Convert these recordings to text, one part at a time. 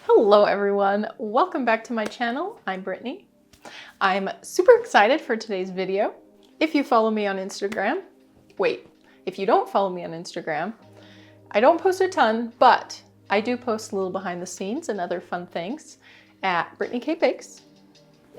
Hello everyone, welcome back to my channel. I'm Brittnee. I'm super excited for today's video. If you follow me on Instagram, if you don't follow me on Instagram, I don't post a ton, but I do post a little behind the scenes and other fun things at Brittnee K Bakes.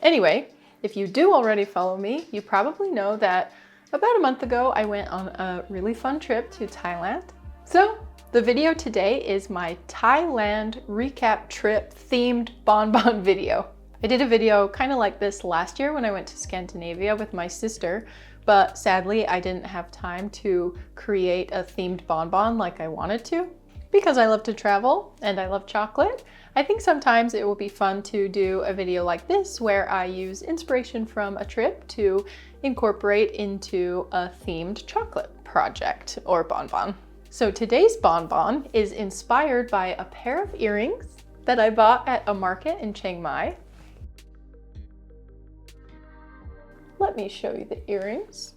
Anyway, if you do already follow me, you probably know that about a month ago I went on a really fun trip to Thailand. So the video today is my Thailand recap trip themed bonbon video. I did a video kind of like this last year when I went to Scandinavia with my sister, but sadly I didn't have time to create a themed bonbon like I wanted to. Because I love to travel and I love chocolate, I think sometimes it will be fun to do a video like this where I use inspiration from a trip to incorporate into a themed chocolate project or bonbon. So today's bonbon is inspired by a pair of earrings that I bought at a market in Chiang Mai. Let me show you the earrings.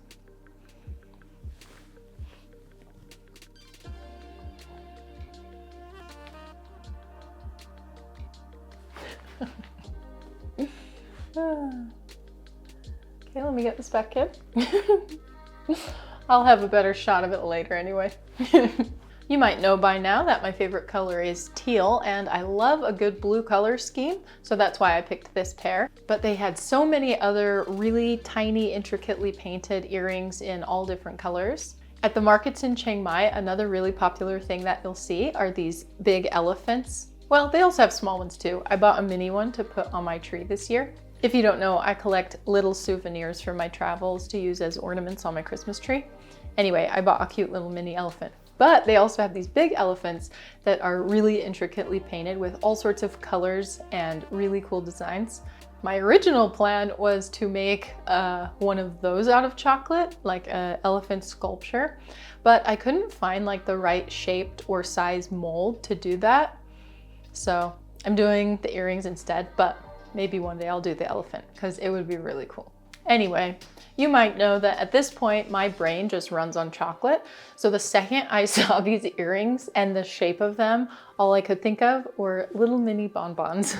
Okay, let me get this back in. I'll have a better shot of it later anyway. You might know by now that my favorite color is teal, and I love a good blue color scheme, so that's why I picked this pair. But they had so many other really tiny, intricately painted earrings in all different colors. At the markets in Chiang Mai, another really popular thing that you'll see are these big elephants. Well, they also have small ones too. I bought a mini one to put on my tree this year. If you don't know, I collect little souvenirs from my travels to use as ornaments on my Christmas tree. Anyway, I bought a cute little mini elephant. But they also have these big elephants that are really intricately painted with all sorts of colors and really cool designs. My original plan was to make one of those out of chocolate, like an elephant sculpture, but I couldn't find like the right shaped or size mold to do that. So I'm doing the earrings instead, but maybe one day I'll do the elephant because it would be really cool. Anyway, you might know that at this point my brain just runs on chocolate. So the second I saw these earrings and the shape of them, all I could think of were little mini bonbons.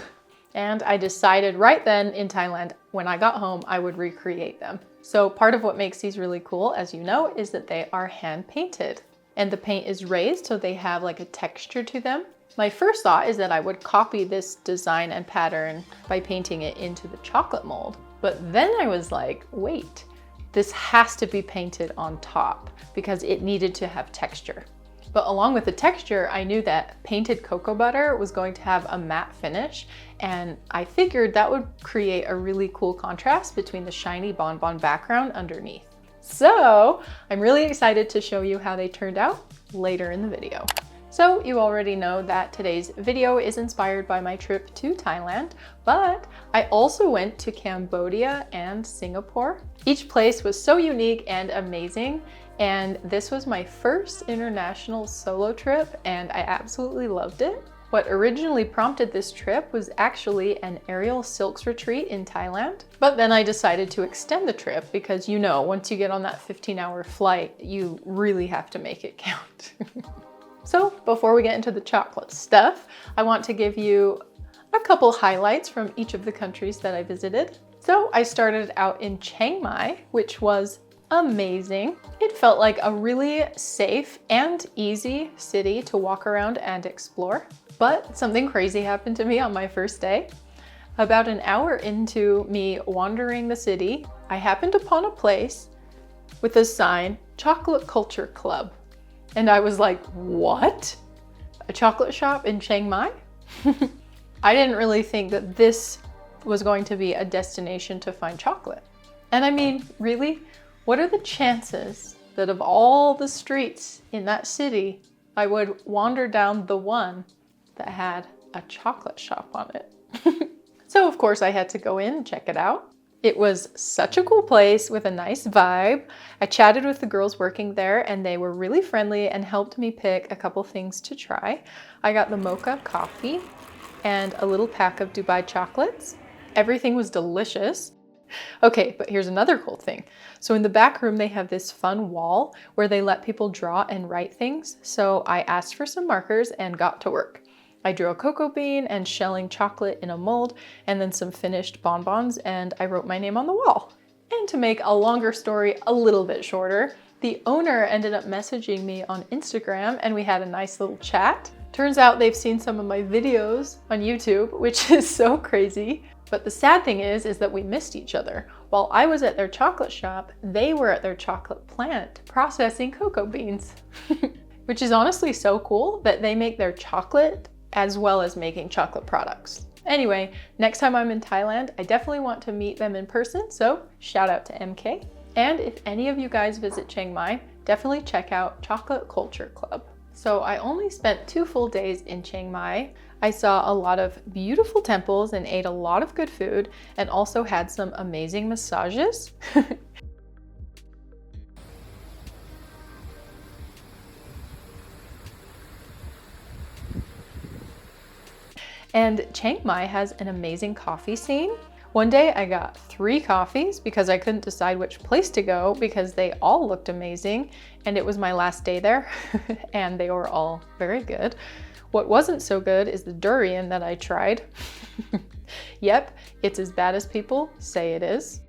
And I decided right then in Thailand, when I got home, I would recreate them. So part of what makes these really cool, as you know, is that they are hand painted. And the paint is raised so they have like a texture to them. My first thought is that I would copy this design and pattern by painting it into the chocolate mold. But then I was like, wait, this has to be painted on top because it needed to have texture. But along with the texture, I knew that painted cocoa butter was going to have a matte finish, and I figured that would create a really cool contrast between the shiny bonbon background underneath. So I'm really excited to show you how they turned out later in the video. So you already know that today's video is inspired by my trip to Thailand, but I also went to Cambodia and Singapore. Each place was so unique and amazing, and this was my first international solo trip, and I absolutely loved it. What originally prompted this trip was actually an aerial silks retreat in Thailand, but then I decided to extend the trip because, you know, once you get on that 15-hour flight, you really have to make it count. So before we get into the chocolate stuff, I want to give you a couple highlights from each of the countries that I visited. So I started out in Chiang Mai, which was amazing. It felt like a really safe and easy city to walk around and explore. But something crazy happened to me on my first day. About an hour into me wandering the city, I happened upon a place with a sign, Chocolate Culture Club. And I was like, what? A chocolate shop in Chiang Mai? I didn't really think that this was going to be a destination to find chocolate. And I mean, really, what are the chances that of all the streets in that city, I would wander down the one that had a chocolate shop on it? So of course I had to go in and check it out. It was such a cool place with a nice vibe. I chatted with the girls working there and they were really friendly and helped me pick a couple things to try. I got the mocha coffee and a little pack of Dubai chocolates. Everything was delicious. Okay, but here's another cool thing. So in the back room, they have this fun wall where they let people draw and write things. So I asked for some markers and got to work. I drew a cocoa bean and shelling chocolate in a mold, and then some finished bonbons, and I wrote my name on the wall. And to make a longer story a little bit shorter, the owner ended up messaging me on Instagram and we had a nice little chat. Turns out they've seen some of my videos on YouTube, which is so crazy. But the sad thing is that we missed each other. While I was at their chocolate shop, they were at their chocolate plant processing cocoa beans. Which is honestly so cool that they make their chocolate as well as making chocolate products. Anyway, next time I'm in Thailand, I definitely want to meet them in person, so shout out to MK. And if any of you guys visit Chiang Mai, definitely check out Chocolate Culture Club. So I only spent 2 full days in Chiang Mai. I saw a lot of beautiful temples and ate a lot of good food and also had some amazing massages. And Chiang Mai has an amazing coffee scene. One day I got 3 coffees because I couldn't decide which place to go because they all looked amazing and it was my last day there and they were all very good. What wasn't so good is the durian that I tried. Yep, it's as bad as people say it is.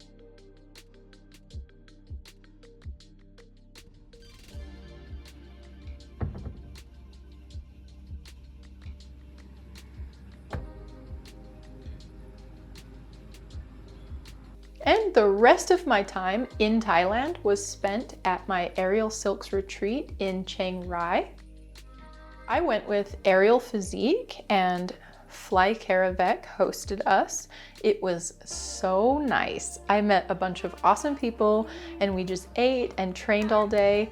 And the rest of my time in Thailand was spent at my Aerial Silks retreat in Chiang Rai. I went with Aerial Physique and Fly Caravec hosted us. It was so nice. I met a bunch of awesome people and we just ate and trained all day.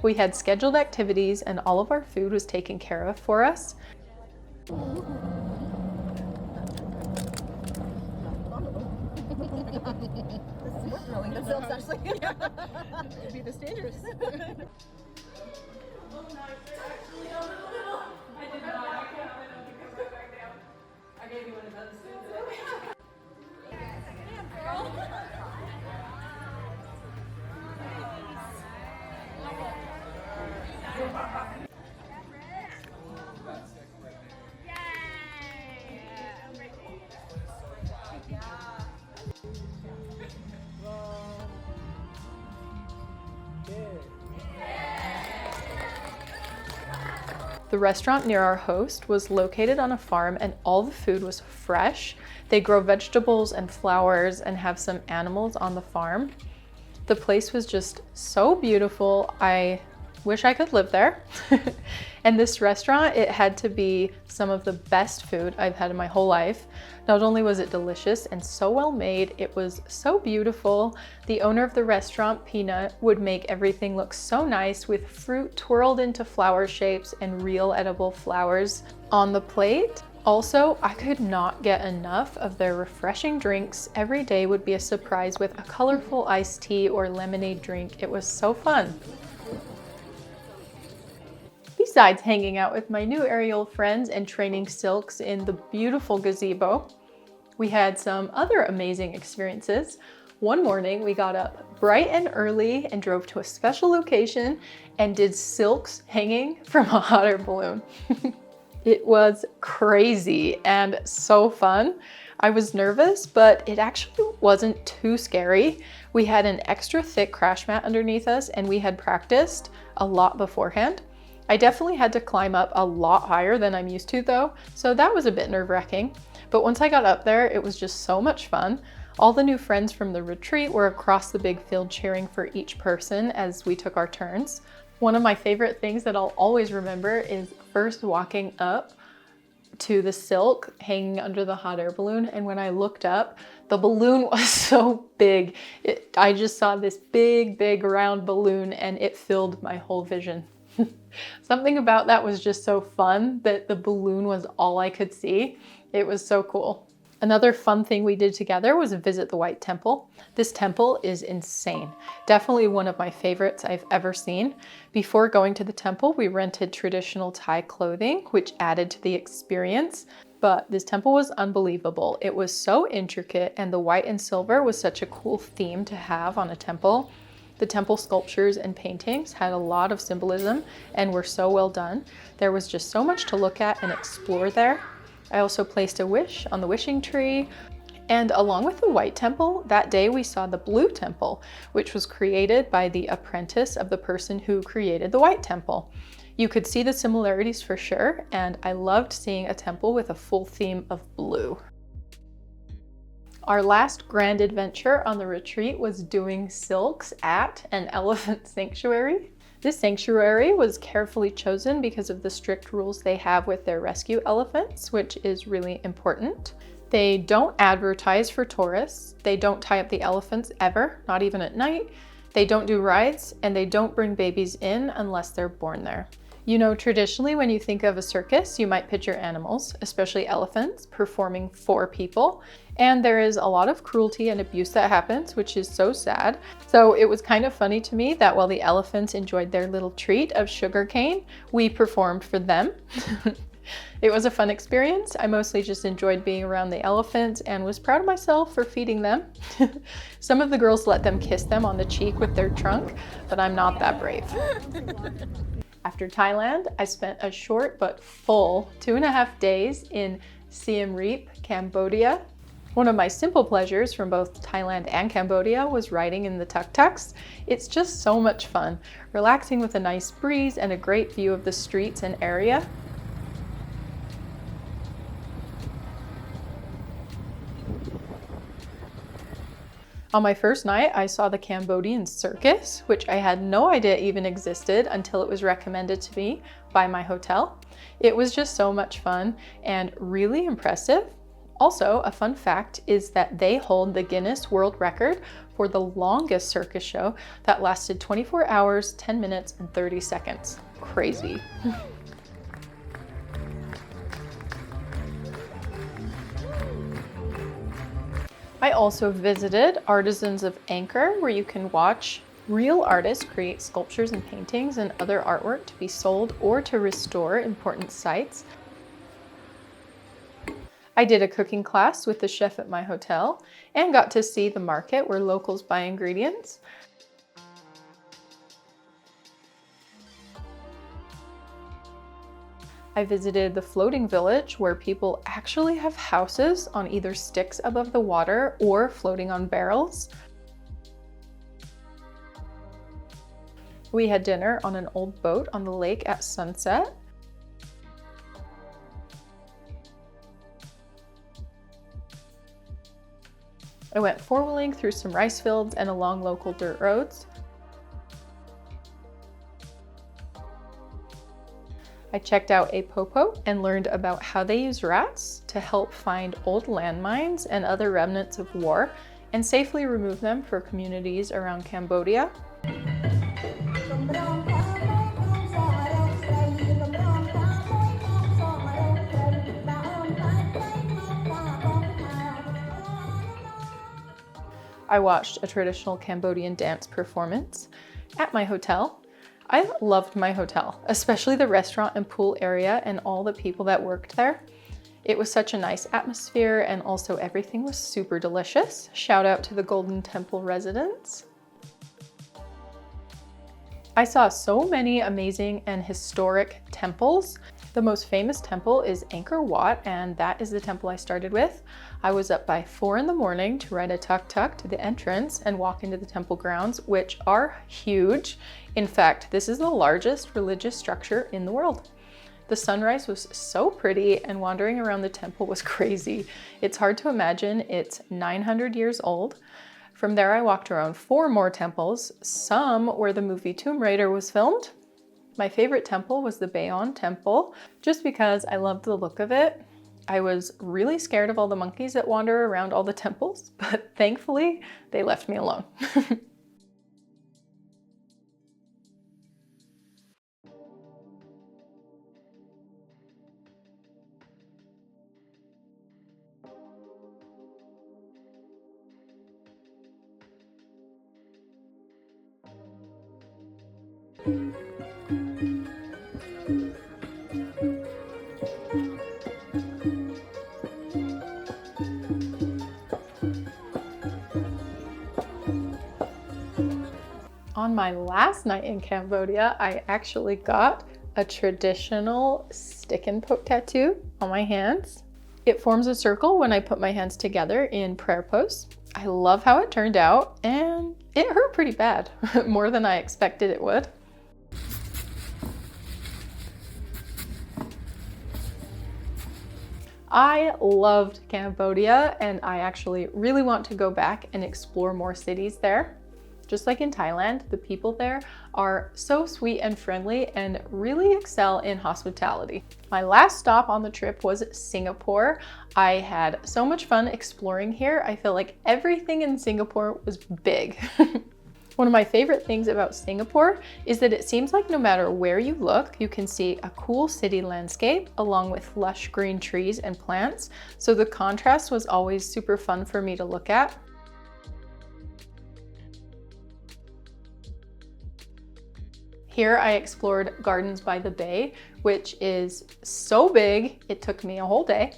We had scheduled activities and all of our food was taken care of for us. Rolling themselves actually. It'd be this dangerous. I gave you one of those. The restaurant near our host was located on a farm and all the food was fresh. They grow vegetables and flowers and have some animals on the farm. The place was just so beautiful. I wish I could live there. And this restaurant, it had to be some of the best food I've had in my whole life. Not only was it delicious and so well made, it was so beautiful. The owner of the restaurant, Peanut, would make everything look so nice with fruit twirled into flower shapes and real edible flowers on the plate. Also, I could not get enough of their refreshing drinks. Every day would be a surprise with a colorful iced tea or lemonade drink. It was so fun. Besides hanging out with my new aerial friends and training silks in the beautiful gazebo, we had some other amazing experiences. One morning we got up bright and early and drove to a special location and did silks hanging from a hot air balloon. It was crazy and so fun. I was nervous, but it actually wasn't too scary. We had an extra thick crash mat underneath us and we had practiced a lot beforehand. I definitely had to climb up a lot higher than I'm used to though, so that was a bit nerve-wracking. But once I got up there, it was just so much fun. All the new friends from the retreat were across the big field cheering for each person as we took our turns. One of my favorite things that I'll always remember is first walking up to the silk hanging under the hot air balloon, and when I looked up, the balloon was so big. I just saw this big round balloon and it filled my whole vision. Something about that was just so fun that the balloon was all I could see. It was so cool. Another fun thing we did together was visit the White Temple. This temple is insane. Definitely one of my favorites I've ever seen. Before going to the temple, we rented traditional Thai clothing, which added to the experience. But this temple was unbelievable. It was so intricate and the white and silver was such a cool theme to have on a temple. The temple sculptures and paintings had a lot of symbolism and were so well done. There was just so much to look at and explore there. I also placed a wish on the wishing tree. And along with the white temple, that day we saw the blue temple, which was created by the apprentice of the person who created the white temple. You could see the similarities for sure, and I loved seeing a temple with a full theme of blue. Our last grand adventure on the retreat was doing silks at an elephant sanctuary. This sanctuary was carefully chosen because of the strict rules they have with their rescue elephants, which is really important. They don't advertise for tourists. They don't tie up the elephants ever, not even at night. They don't do rides, and they don't bring babies in unless they're born there. You know, traditionally when you think of a circus, you might picture animals, especially elephants, performing for people. And there is a lot of cruelty and abuse that happens, which is so sad. So it was kind of funny to me that while the elephants enjoyed their little treat of sugarcane, we performed for them. It was a fun experience. I mostly just enjoyed being around the elephants and was proud of myself for feeding them. Some of the girls let them kiss them on the cheek with their trunk, but I'm not that brave. After Thailand, I spent a short but full 2.5 days in Siem Reap, Cambodia. One of my simple pleasures from both Thailand and Cambodia was riding in the tuk-tuks. It's just so much fun, relaxing with a nice breeze and a great view of the streets and area. On my first night, I saw the Cambodian circus, which I had no idea even existed until it was recommended to me by my hotel. It was just so much fun and really impressive. Also, a fun fact is that they hold the Guinness World Record for the longest circus show that lasted 24 hours, 10 minutes, and 30 seconds. Crazy. I also visited Artisans of Anchor, where you can watch real artists create sculptures and paintings and other artwork to be sold or to restore important sites. I did a cooking class with the chef at my hotel and got to see the market where locals buy ingredients. I visited the floating village where people actually have houses on either sticks above the water or floating on barrels. We had dinner on an old boat on the lake at sunset. I went four-wheeling through some rice fields and along local dirt roads. I checked out a popo and learned about how they use rats to help find old landmines and other remnants of war and safely remove them for communities around Cambodia. I watched a traditional Cambodian dance performance at my hotel. I loved my hotel, especially the restaurant and pool area and all the people that worked there. It was such a nice atmosphere, and also everything was super delicious. Shout out to the Golden Temple residents. I saw so many amazing and historic temples. The most famous temple is Angkor Wat, and that is the temple I started with. I was up by 4 in the morning to ride a tuk-tuk to the entrance and walk into the temple grounds, which are huge. In fact, this is the largest religious structure in the world. The sunrise was so pretty, and wandering around the temple was crazy. It's hard to imagine it's 900 years old. From there, I walked around 4 more temples, some where the movie Tomb Raider was filmed. My favorite temple was the Bayon Temple, just because I loved the look of it. I was really scared of all the monkeys that wander around all the temples, but thankfully they left me alone. On my last night in Cambodia, I actually got a traditional stick and poke tattoo on my hands. It forms a circle when I put my hands together in prayer pose. I love how it turned out, and it hurt pretty bad, more than I expected it would. I loved Cambodia, and I actually really want to go back and explore more cities there. Just like in Thailand, the people there are so sweet and friendly and really excel in hospitality. My last stop on the trip was Singapore. I had so much fun exploring here. I feel like everything in Singapore was big. One of my favorite things about Singapore is that it seems like no matter where you look, you can see a cool city landscape along with lush green trees and plants. So the contrast was always super fun for me to look at. Here I explored Gardens by the Bay, which is so big, it took me a whole day.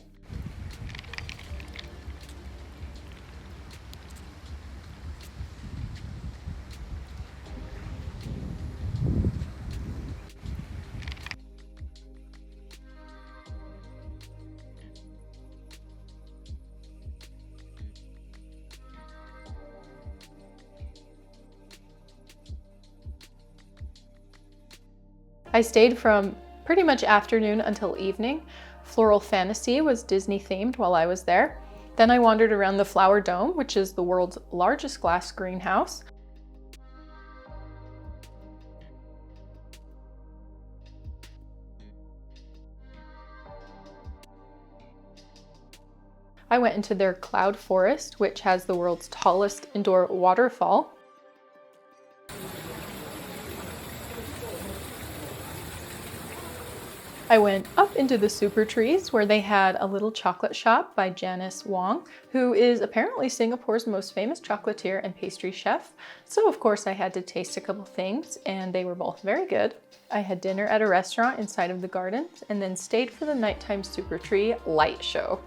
I stayed from pretty much afternoon until evening. Floral Fantasy was Disney themed while I was there. Then I wandered around the Flower Dome, which is the world's largest glass greenhouse. I went into their cloud forest, which has the world's tallest indoor waterfall. I went up into the super trees where they had a little chocolate shop by Janice Wong, who is apparently Singapore's most famous chocolatier and pastry chef. So of course I had to taste a couple things, and they were both very good. I had dinner at a restaurant inside of the gardens and then stayed for the nighttime super tree light show.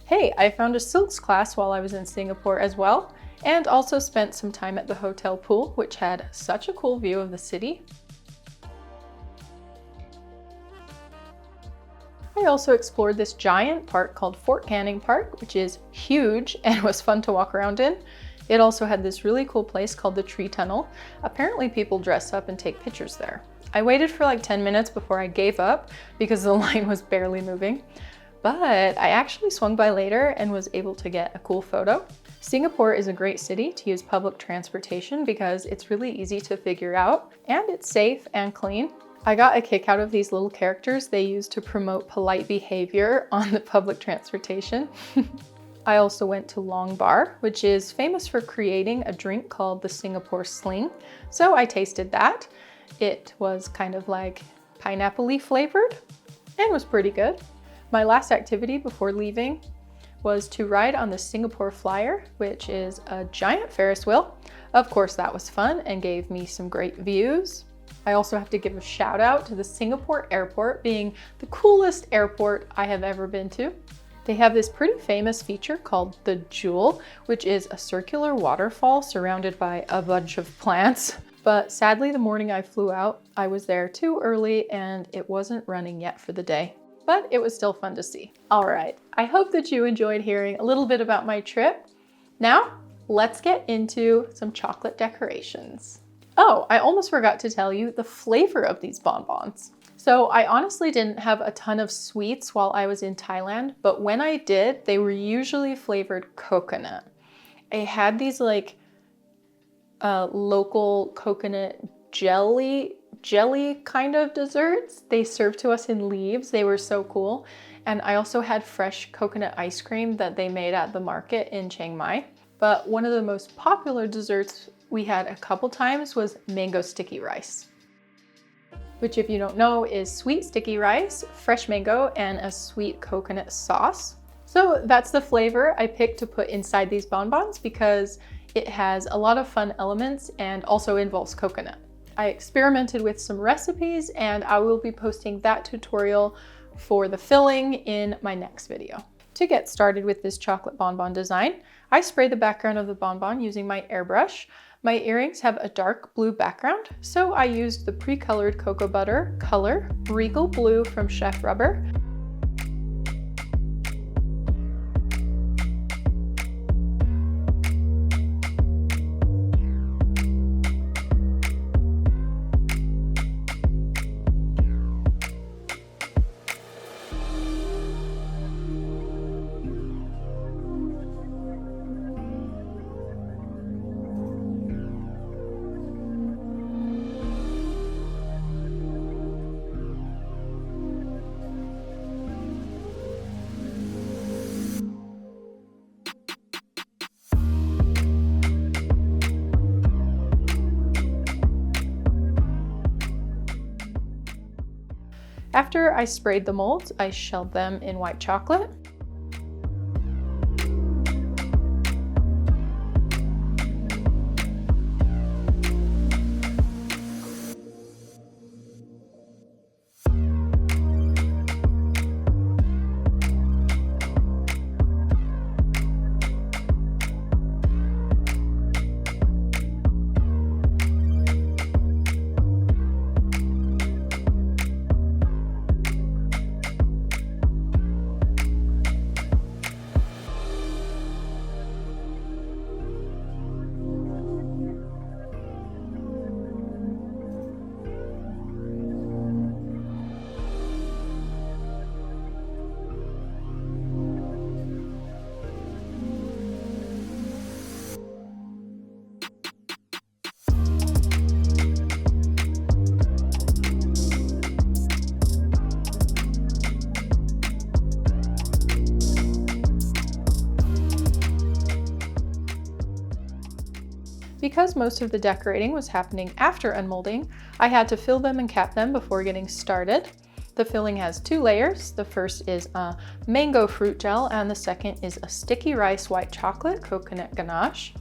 Hey, I found a silks class while I was in Singapore as well, and also spent some time at the hotel pool, which had such a cool view of the city. I also explored this giant park called Fort Canning Park, which is huge and was fun to walk around in. It also had this really cool place called the Tree Tunnel. Apparently people dress up and take pictures there. I waited for like 10 minutes before I gave up because the line was barely moving. But I actually swung by later and was able to get a cool photo. Singapore is a great city to use public transportation because it's really easy to figure out and it's safe and clean. I got a kick out of these little characters they use to promote polite behavior on the public transportation. I also went to Long Bar, which is famous for creating a drink called the Singapore Sling. So I tasted that. It was kind of like pineapple-y flavored and was pretty good. My last activity before leaving was to ride on the Singapore Flyer, which is a giant Ferris wheel. Of course, that was fun and gave me some great views. I also have to give a shout out to the Singapore airport being the coolest airport I have ever been to. They have this pretty famous feature called the Jewel, which is a circular waterfall surrounded by a bunch of plants. But sadly, the morning I flew out, I was there too early and it wasn't running yet for the day. But it was still fun to see. All right, I hope that you enjoyed hearing a little bit about my trip. Now, let's get into some chocolate decorations. Oh, I almost forgot to tell you the flavor of these bonbons. So I honestly didn't have a ton of sweets while I was in Thailand, but when I did, they were usually flavored coconut. I had these like local coconut jelly kind of desserts. They served to us in leaves. They were so cool. And I also had fresh coconut ice cream that they made at the market in Chiang Mai. But one of the most popular desserts we had a couple times was mango sticky rice, which if you don't know is sweet sticky rice, fresh mango, and a sweet coconut sauce. So that's the flavor I picked to put inside these bonbons because it has a lot of fun elements and also involves coconut. I experimented with some recipes and I will be posting that tutorial for the filling in my next video. To get started with this chocolate bonbon design, I spray the background of the bonbon using my airbrush. My earrings have a dark blue background, so I used the pre-colored cocoa butter color Regal Blue from Chef Rubber. After I sprayed the molds, I shelled them in white chocolate. Because most of the decorating was happening after unmolding, I had to fill them and cap them before getting started. The filling has two layers. The first is a mango fruit gel and the second is a sticky rice white chocolate coconut ganache.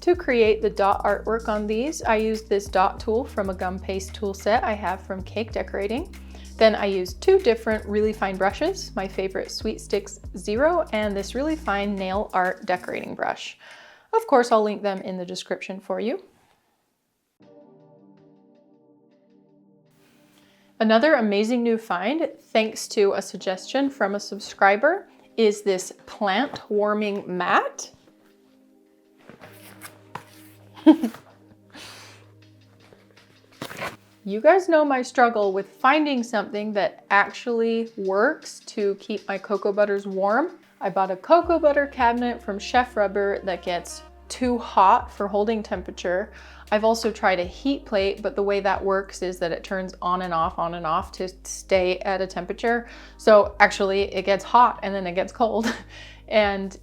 To create the dot artwork on these, I used this dot tool from a gum paste tool set I have from Cake Decorating. Then I used two different really fine brushes, my favorite Sweet Sticks Zero and this really fine nail art decorating brush. Of course, I'll link them in the description for you. Another amazing new find, thanks to a suggestion from a subscriber, is this plant warming mat. You guys know my struggle with finding something that actually works to keep my cocoa butters warm. I bought a cocoa butter cabinet from Chef Rubber that gets too hot for holding temperature. I've also tried a heat plate, but the way that works is that it turns on and off to stay at a temperature. So actually it gets hot and then it gets cold and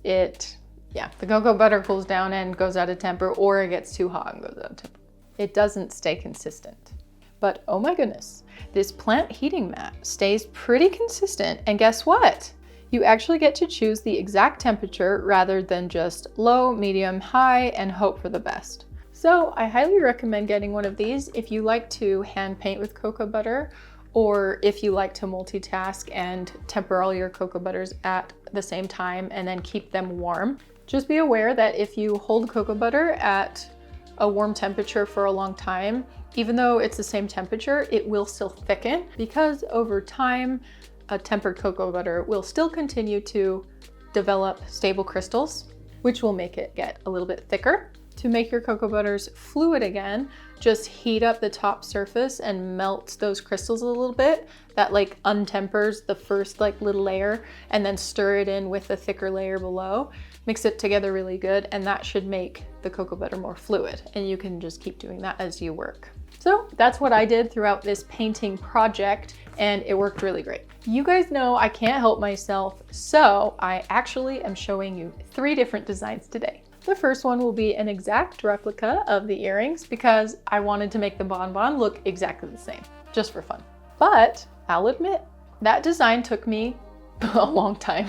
the cocoa butter cools down and goes out of temper, or it gets too hot and goes out of temper. It doesn't stay consistent. But oh my goodness, this plant heating mat stays pretty consistent. And guess what? You actually get to choose the exact temperature rather than just low, medium, high, and hope for the best. So I highly recommend getting one of these if you like to hand paint with cocoa butter, or if you like to multitask and temper all your cocoa butters at the same time and then keep them warm. Just be aware that if you hold cocoa butter at a warm temperature for a long time, even though it's the same temperature, it will still thicken because over time, a tempered cocoa butter will still continue to develop stable crystals, which will make it get a little bit thicker. To make your cocoa butters fluid again, just heat up the top surface and melt those crystals a little bit. That like untempers the first like little layer, and then stir it in with the thicker layer below. Mix it together really good, and that should make the cocoa butter more fluid. And you can just keep doing that as you work. So that's what I did throughout this painting project, and it worked really great. You guys know I can't help myself, so I actually am showing you 3 different designs today. The first one will be an exact replica of the earrings because I wanted to make the bonbon look exactly the same, just for fun. But I'll admit, that design took me a long time.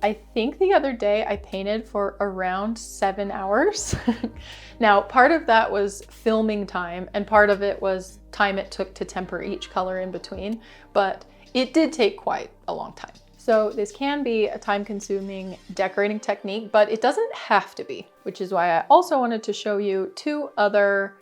I think the other day I painted for around 7 hours. Now, part of that was filming time and part of it was time it took to temper each color in between, but it did take quite a long time. So this can be a time-consuming decorating technique, but it doesn't have to be, which is why I also wanted to show you 2 other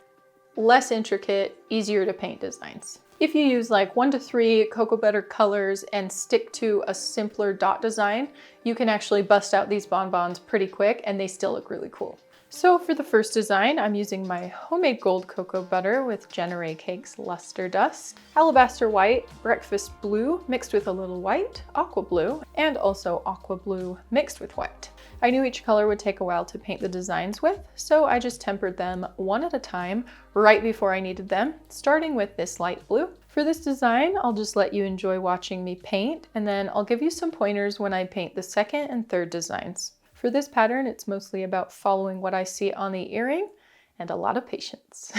less intricate, easier to paint designs. If you use like 1 to 3 cocoa butter colors and stick to a simpler dot design, you can actually bust out these bonbons pretty quick and they still look really cool. So for the first design, I'm using my homemade gold cocoa butter with Genere Cakes Luster Dust, Alabaster White, Breakfast Blue mixed with a little white, Aqua Blue, and also Aqua Blue mixed with white. I knew each color would take a while to paint the designs with, so I just tempered them one at a time right before I needed them, starting with this light blue. For this design, I'll just let you enjoy watching me paint, and then I'll give you some pointers when I paint the second and third designs. For this pattern, it's mostly about following what I see on the earring and a lot of patience.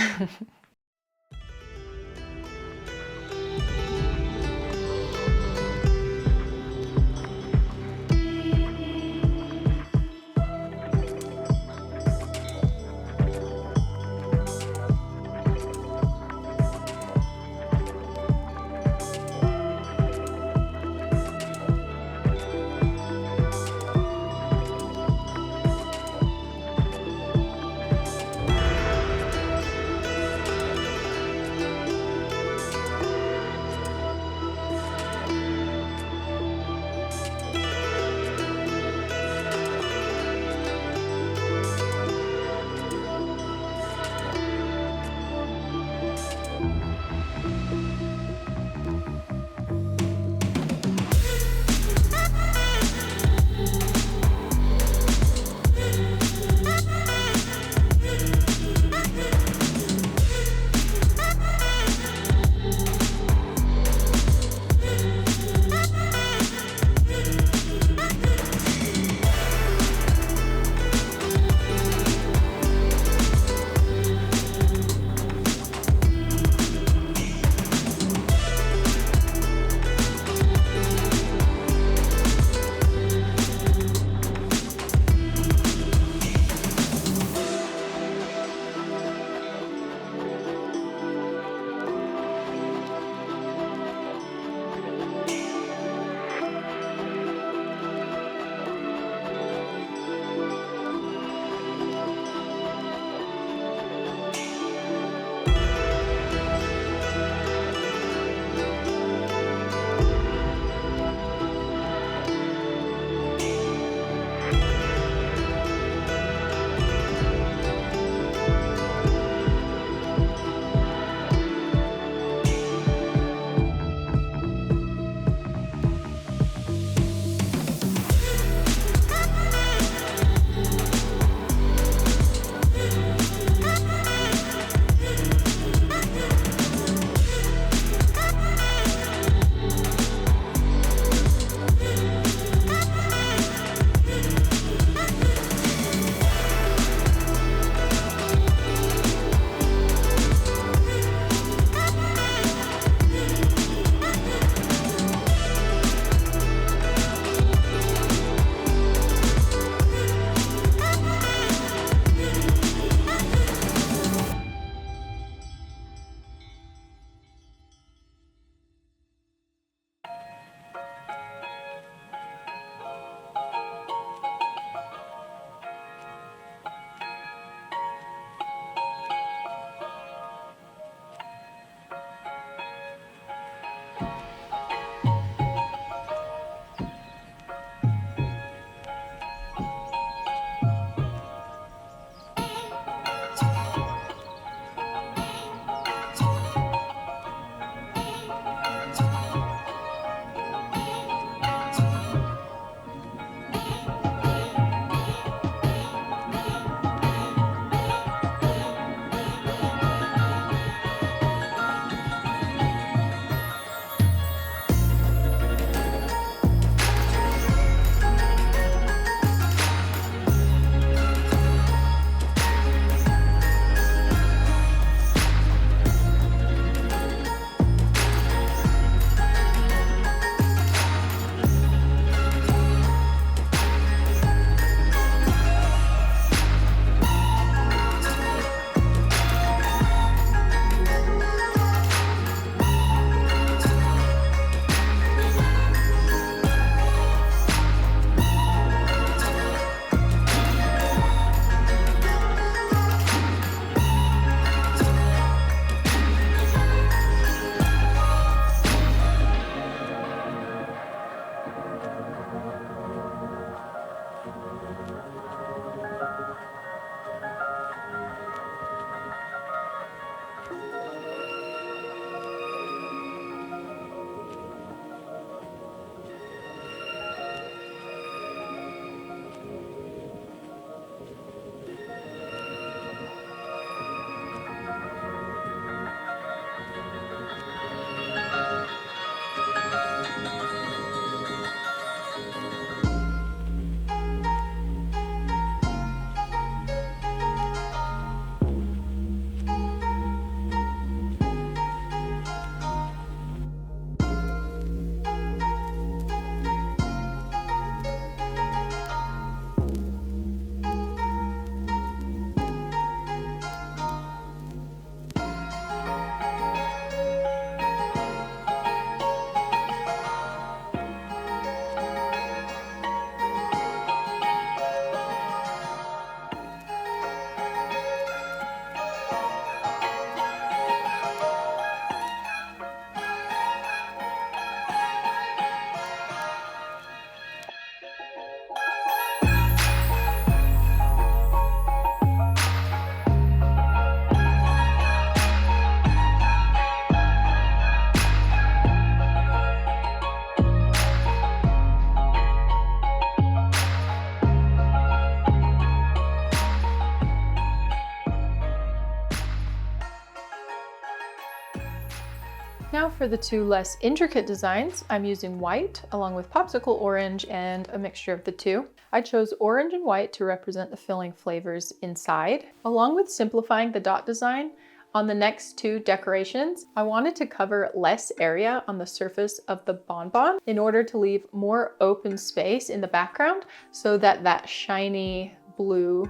for the two less intricate designs, I'm using white along with popsicle orange and a mixture of the two. I chose orange and white to represent the filling flavors inside. Along with simplifying the dot design, on the next two decorations, I wanted to cover less area on the surface of the bonbon in order to leave more open space in the background so that that shiny blue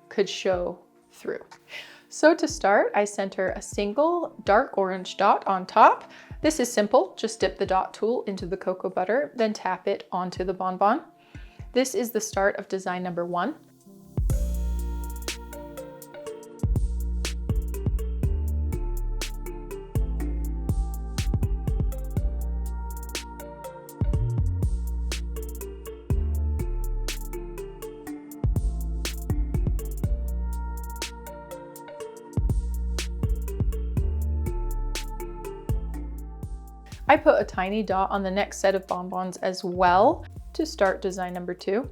could show through. So to start, I center a single dark orange dot on top. This is simple, just dip the dot tool into the cocoa butter, then tap it onto the bonbon. This is the start of design number 1. I put a tiny dot on the next set of bonbons as well to start design number 2.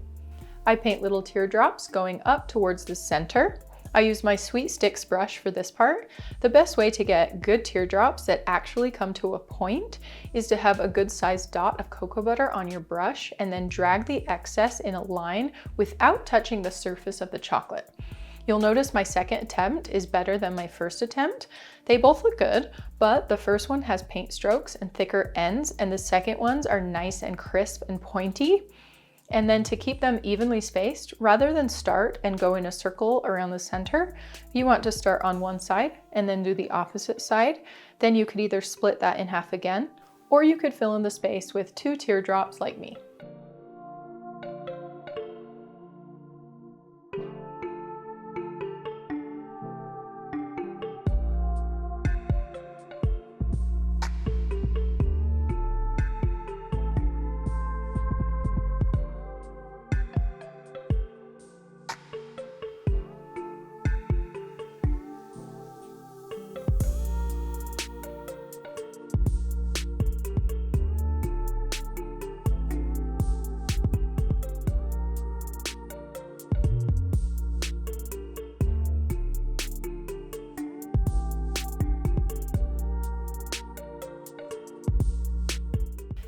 I paint little teardrops going up towards the center. I use my Sweet Sticks brush for this part. The best way to get good teardrops that actually come to a point is to have a good sized dot of cocoa butter on your brush and then drag the excess in a line without touching the surface of the chocolate. You'll notice my second attempt is better than my first attempt. They both look good, but the first one has paint strokes and thicker ends, and the second ones are nice and crisp and pointy. And then to keep them evenly spaced, rather than start and go in a circle around the center, you want to start on one side and then do the opposite side. Then you could either split that in half again, or you could fill in the space with 2 teardrops like me.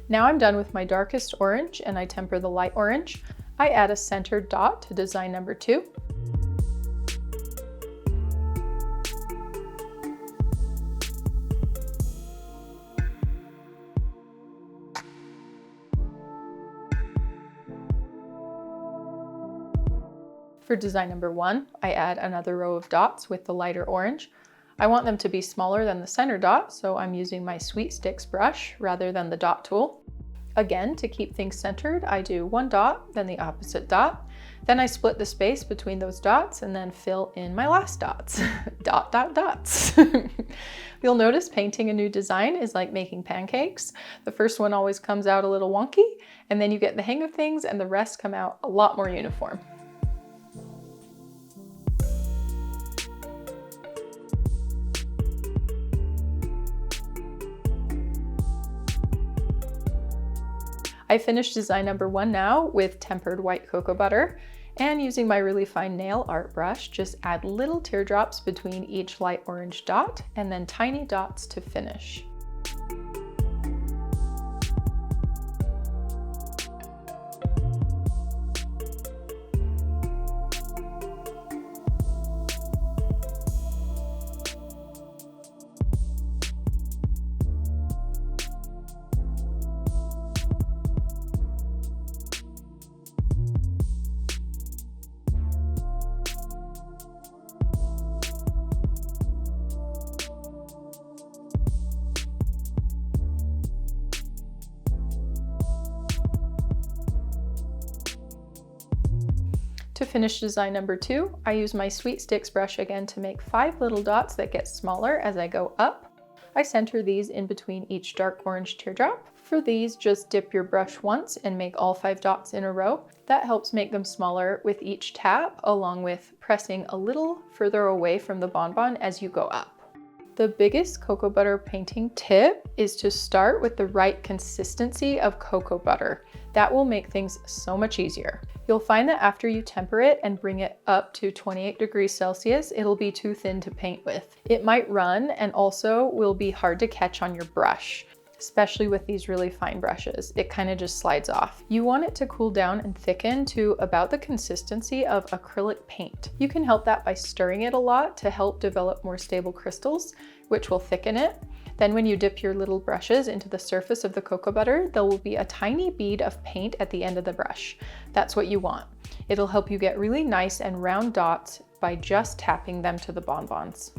Now I'm done with my darkest orange and I temper the light orange. I add a centered dot to design number 2. For design number 1, I add another row of dots with the lighter orange. I want them to be smaller than the center dot, so I'm using my Sweet Sticks brush rather than the dot tool. Again, to keep things centered, I do one dot, then the opposite dot. Then I split the space between those dots and then fill in my last dots. Dot, dot, dots. You'll notice painting a new design is like making pancakes. The first one always comes out a little wonky, and then you get the hang of things and the rest come out a lot more uniform. I finished design number 1 now with tempered white cocoa butter, and using my really fine nail art brush, just add little teardrops between each light orange dot and then tiny dots to finish. To finish design number 2, I use my Sweet Sticks brush again to make 5 little dots that get smaller as I go up. I center these in between each dark orange teardrop. For these, just dip your brush once and make all 5 dots in a row. That helps make them smaller with each tap, along with pressing a little further away from the bonbon as you go up. The biggest cocoa butter painting tip is to start with the right consistency of cocoa butter. That will make things so much easier. You'll find that after you temper it and bring it up to 28 degrees Celsius, it'll be too thin to paint with. It might run and also will be hard to catch on your brush. especially with these really fine brushes. It kind of just slides off. You want it to cool down and thicken to about the consistency of acrylic paint. You can help that by stirring it a lot to help develop more stable crystals, which will thicken it. Then when you dip your little brushes into the surface of the cocoa butter, there will be a tiny bead of paint at the end of the brush. That's what you want. It'll help you get really nice and round dots by just tapping them to the bonbons.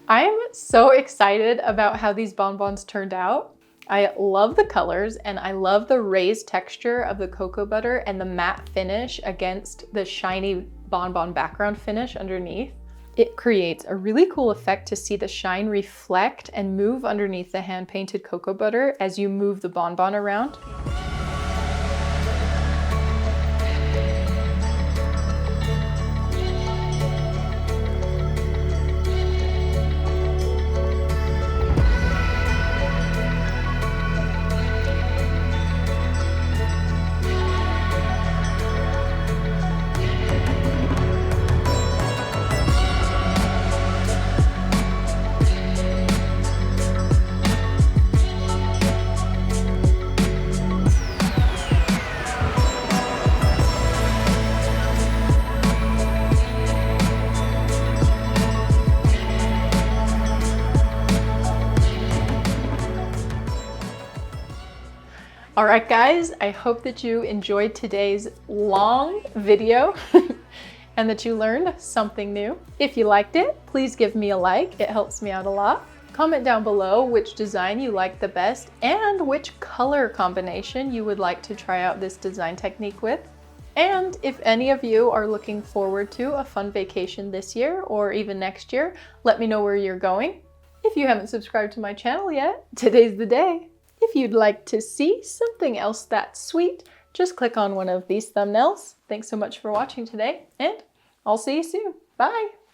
I'm so excited about how these bonbons turned out. I love the colors and I love the raised texture of the cocoa butter and the matte finish against the shiny bonbon background finish underneath. It creates a really cool effect to see the shine reflect and move underneath the hand-painted cocoa butter as you move the bonbon around. All right, guys, I hope that you enjoyed today's long video and that you learned something new. If you liked it, please give me a like. It helps me out a lot. Comment down below which design you like the best and which color combination you would like to try out this design technique with. And if any of you are looking forward to a fun vacation this year or even next year, let me know where you're going. If you haven't subscribed to my channel yet, today's the day. If you'd like to see something else that's sweet, just click on one of these thumbnails. Thanks so much for watching today, and I'll see you soon. Bye!